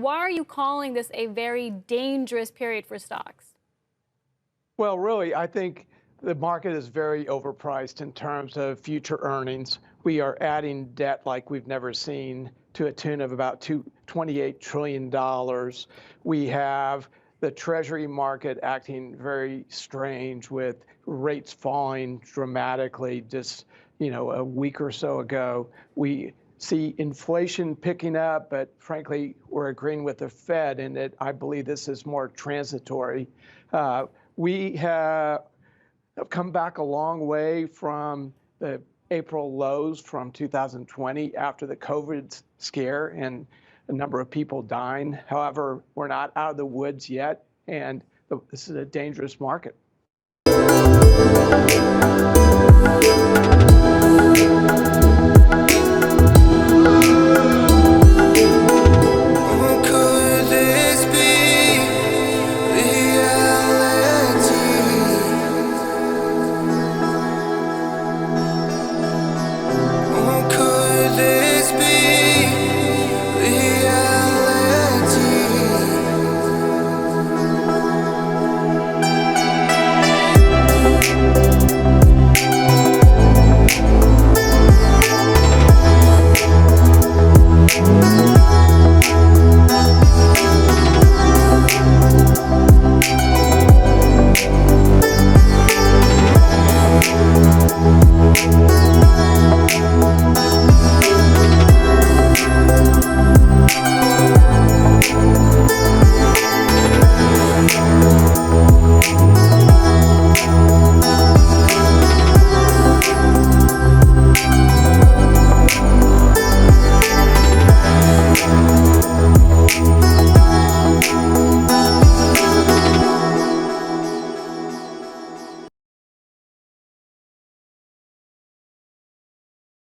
why are you calling this a very dangerous period for stocks? Well, really, I think the market is very overpriced in terms of future earnings. We are adding debt like we've never seen to a tune of about $28 trillion. We have the Treasury market acting very strange with rates falling dramatically just, a week or so ago. We see inflation picking up, but frankly, we're agreeing with the Fed in that I believe this is more transitory. We have come back a long way from the April lows from 2020 after the COVID scare and a number of people dying. However, we're not out of the woods yet, and this is a dangerous market.